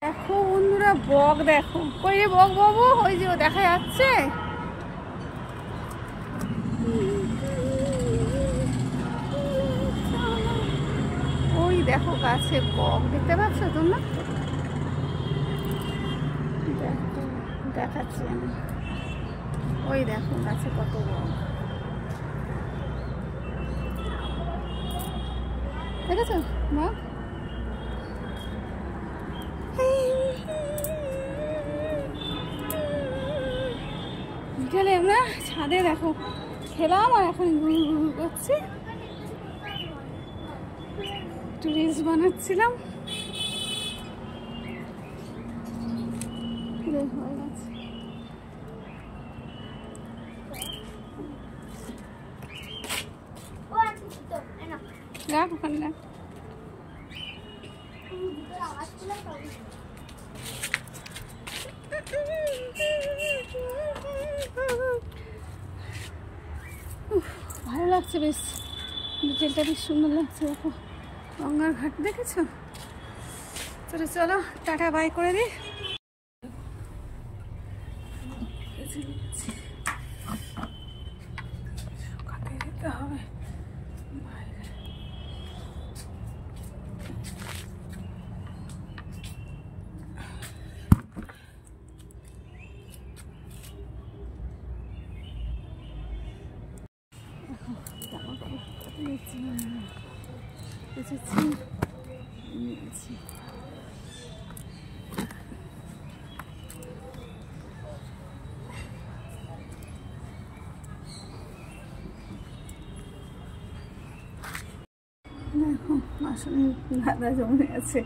দেখো বন্ধুরা, বক দেখো। কই রে বক বাবু? ওই যে দেখা যাচ্ছে। ওই দেখো গাছে বক, দেখতে পাচ্ছ তোমরা? দেখাচ্ছি আমি। ওই দেখো গাছে কত বক, দেখেছো বক? বিকালে আমরা ছাদে দেখো খেলাম, আর এখন ঘুরু ঘুরু করছি, একটু রিলস বানাচ্ছিলাম। রাখ ওখানে রাখ। ভালো লাগছে বেশ, বিকেলটা বেশ সুন্দর লাগছে। দেখো গঙ্গার ঘাট দেখেছো? চলো চলো টাটা বাই করে দিই। যেতে হবে দেখো আসলে গাদা জমে আছে,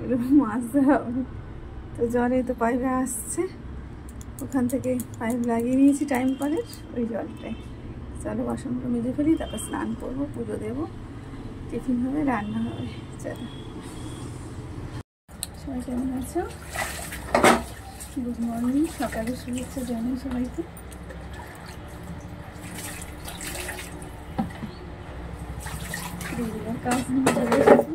এরকম মাজতে হবে। তো জলে তো পাইপে আসছে, ওখান থেকে পাইপ লাগিয়ে নিয়েছি টাইম কলের ওই জলটাই। চলো বাসনগুলো মেজে ফেলি, তারপর স্নান করবো, পুজো দেবো, টিফিন হবে, রান্না হবে। চলো, সবাই কেমন আছো? গুড মর্নিং, সকালে শুভেচ্ছা জানাই সবাইকে। কাজ নিয়ে চলে এসেছি।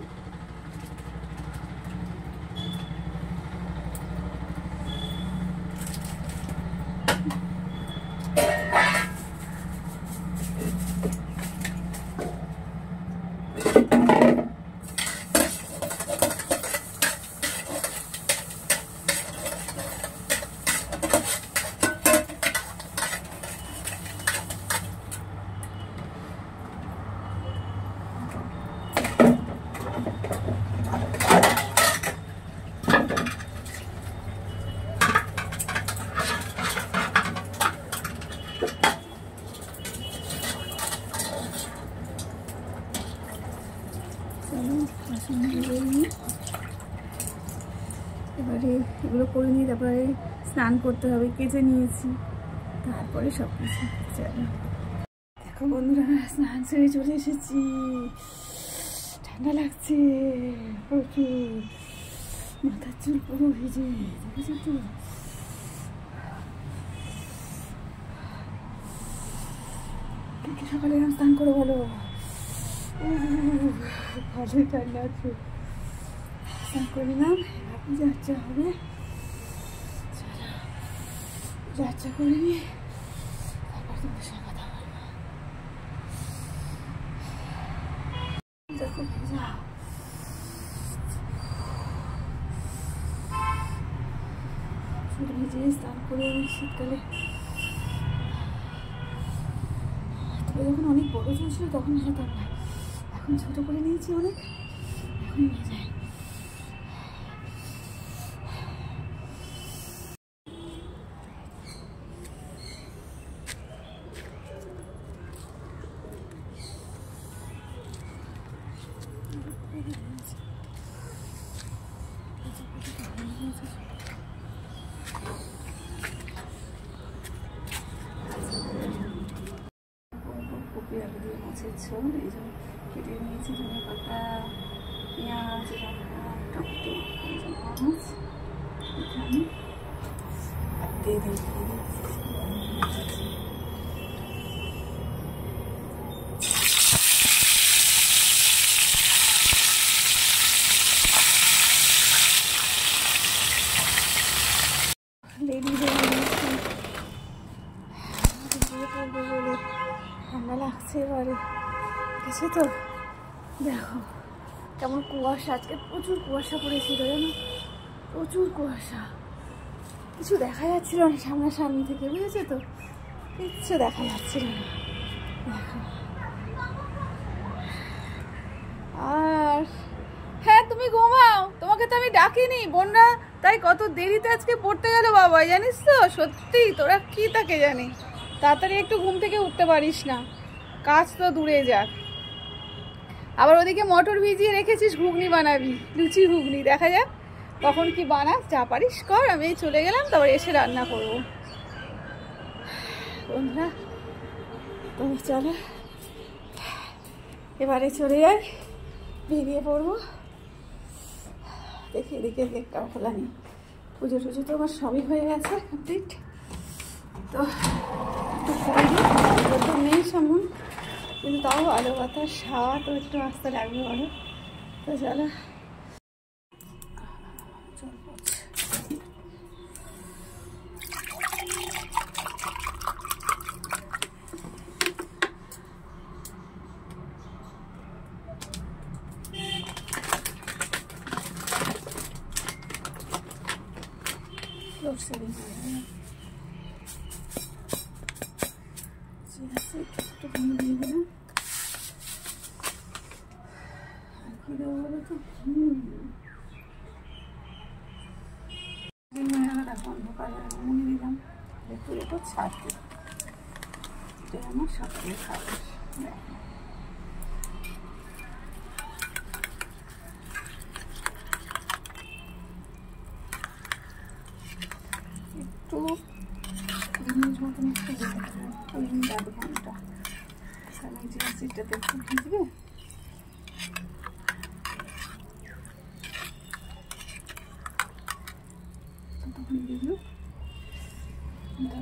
এবারে এগুলো করে নিয়ে তারপরে স্নান করতে হবে, কেচে নিয়েছি, তারপরে সব কিছু। চলো দেখো বন্ধুরা, স্নান সেরে চলে এসেছি, ঠান্ডা লাগছে প্রচুর, মাথার চুল পুরো ভিজে, দেখেছো তো? কে সকালে স্নান করে বলো? ভালোই ঠান্ডা আছে। স্নান করে নিলাম, পূজা আচ্ছা হবে, পূজা আচ্ছা করে নিয়ে তারপর তোমার সঙ্গে কথা বলবো। দেখো ভেজা, চুল ভিজে স্নান করে শীতকালে। তবে যখন অনেক বড় চুল ছিল তখন যেতাম না, এখন ছোট করে নিয়েছি অনেক, এখন নিয়ে যায়। মাছের ঝোল, এই জন্য কেটে নিয়েছি ধনে পাতা, পেঁয়াজ, লঙ্কা, টমেটো, মাছ এখানে দিয়ে দিয়েছি। রেডি হয়ে নিয়েছি বলে ঠান্ডা লাগছে এবারে কিছু তো। দেখো কেমন কুয়াশা, আজকে প্রচুর কুয়াশা পড়েছিল জানো, প্রচুর কুয়াশা, কিছু দেখা যাচ্ছিল না সামনাসামনি থেকে, বুঝেছো তো, কিচ্ছু দেখা যাচ্ছিল না। দেখো আর হ্যাঁ তুমি ঘুমাও, তোমাকে তো আমি ডাকিনি বোনরা, তাই কত দেরিতে আজকে পড়তে গেল বাবা, জানিস তো, সত্যি তোরা কি তাকে জানি, তাড়াতাড়ি একটু ঘুম থেকে উঠতে পারিস না, কাজ তো দূরে যাক। আবার ওদিকে মটর ভিজিয়ে রেখেছিস, ঘুগনি বানাবি, লুচি ঘুগনি, দেখা যাক কখন কি বানাস, যা পারিস কর, আমি চলে গেলাম, তারপর এসে রান্না করবো। বন্ধুরা তো চলো এবারে চলে যাই, বেরিয়ে পড়বো। দেখি এদিকে গেটটাও খোলা নেই, পুজো টুজো তো আমার সবই হয়ে গেছে কমপ্লিট, তো একটু তো নেই সামন, কিন্তু তাও আলো বাতাস হাওয়া তো একটু আসতে লাগবে বলো, তো চলো লোডশেডিং হয়ে গেল, একটুখানি দিয়ে দিলাম, আর কি দেবো বলো তো, অন্ধকার মনে দিলাম একটু একটু ছাড় দিই, এটাই আমার সকালে খাবার। একটু 20 মিনিট মতন একটু ওই 1 ঘন্টা, তাহলে যে সিটটাতে একটু ভিজবে, তখন ভিজবে,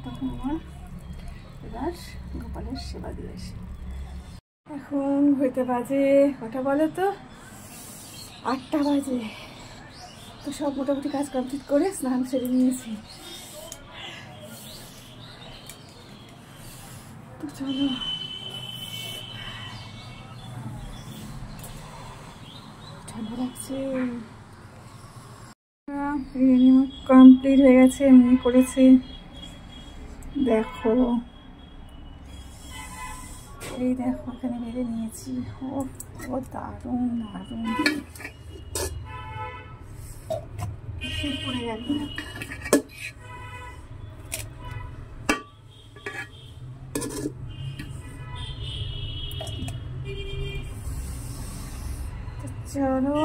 তখন আমার এবার গোপালের সেবা দিয়ে আসি। এখন হইতে বাজে কটা বলো তো, 8টা বাজে, তো সব মোটামুটি কাজ কমপ্লিট করে স্নান সেরে নিয়েছি, তো চলো ঠান্ডা লাগছে। কমপ্লিট হয়ে গেছে, এমনি করেছি, দেখো এই দেখো এখানে বেঁধে নিয়েছি, ও দারুণ দারুণ পড়ে গেল। চলো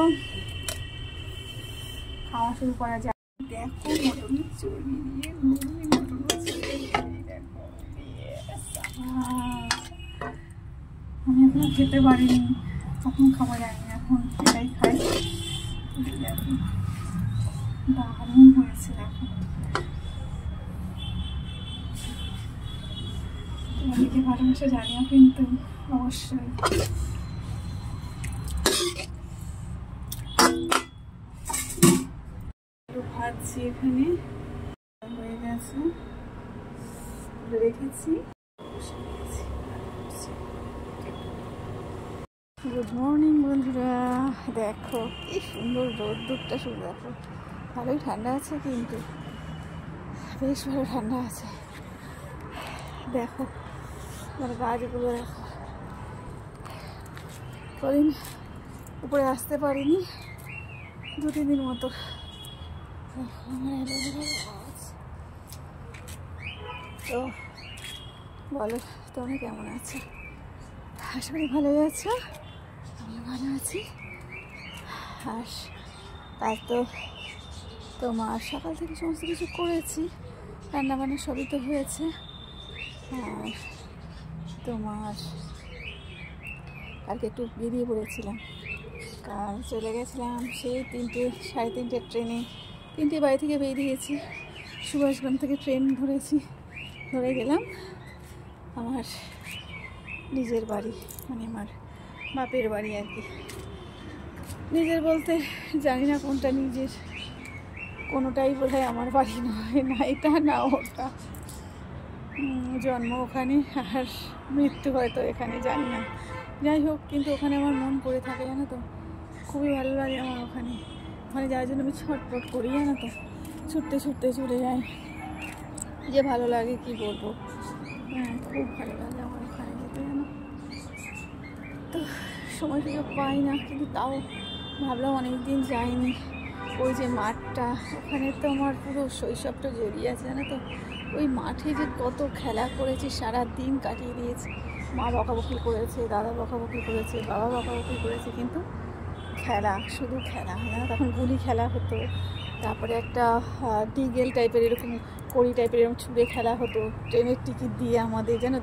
খাওয়া শুরু করা যায়। দেখো মটনের চর্বি দিয়ে ঘুগনি, মটনের চর্বি দেখো, আমি এখনো খেতে পারিনি, কখন খাবার যায়নি, এখন এটাই খাই, দারুণ হয়েছে দেখো। তোমাদেরকে ভালোবাসা জানিও কিন্তু অবশ্যই। ভাজছি এখানে হয়ে গেছে, রেখেছি। গুড মর্নিং বন্ধুরা, দেখো কি সুন্দর রোদ্দুরটা, শুধু দেখো, ভালোই ঠান্ডা আছে, কিন্তু বেশ ভালো ঠান্ডা আছে, দেখো আমার গাছগুলো দেখো, কদিন উপরে আসতে পারিনি, 2-3 দিন মতো। তো বলো তুমি কেমন আছো, আশা করি ভালোই আছো, আমি ভালো আছি। আর কাল তো তোমার সকাল থেকে সমস্ত কিছু করেছি, রান্নাবান্না সবই তো হয়েছে, আর তোমার কালকে একটু বেরিয়ে পড়েছিলাম, কাল চলে গেছিলাম সেই 3টে-3:30 ট্রেনে, 3টে বাড়ি থেকে বেরিয়েছি, সুভাষগ্রাম থেকে ট্রেন ধরে গেলাম আমার নিজের বাড়ি, মানে আমার বাপের বাড়ি আর কি। নিজের বলতে জানি না কোনটা নিজের, কোনোটাই বোধহয় আমার বাড়ি নয়, না এটা না ওটা। জন্ম ওখানে আর মৃত্যু হয়তো এখানে, জানি না। যাই হোক, কিন্তু ওখানে আমার মন পড়ে থাকে, জানো তো, খুবই ভালো লাগে আমার ওখানে। ওখানে যাওয়ার জন্য আমি ছটফট করি, জানো তো, ছুটতে ছুটতে চলে যাই, যে ভালো লাগে কি বলবো। হ্যাঁ, খুব ভালো লাগে আমার ওখানে যেতে, জানো তো। সময় সুযোগ পাই না, কিন্তু তাও ভাবলাম অনেক দিন যাইনি। ওই যে মাঠটা, ওখানে তো আমার পুরো শৈশবটা জড়িয়ে আছে, জানো তো। ওই মাঠে যে কত খেলা করেছি, সারা দিন কাটিয়ে দিয়েছি। মা বকাবকি করেছে, দাদা বকাবকি করেছে, বাবা বকাবকি করেছে, কিন্তু খেলা, শুধু খেলা, জানো। তখন গুলি খেলা হতো, তারপরে একটা ডিগেল টাইপের এরকম কড়ি টাইপের এরকম ছুঁড়ে খেলা হতো, ট্রেনের টিকিট দিয়ে আমাদের, যেন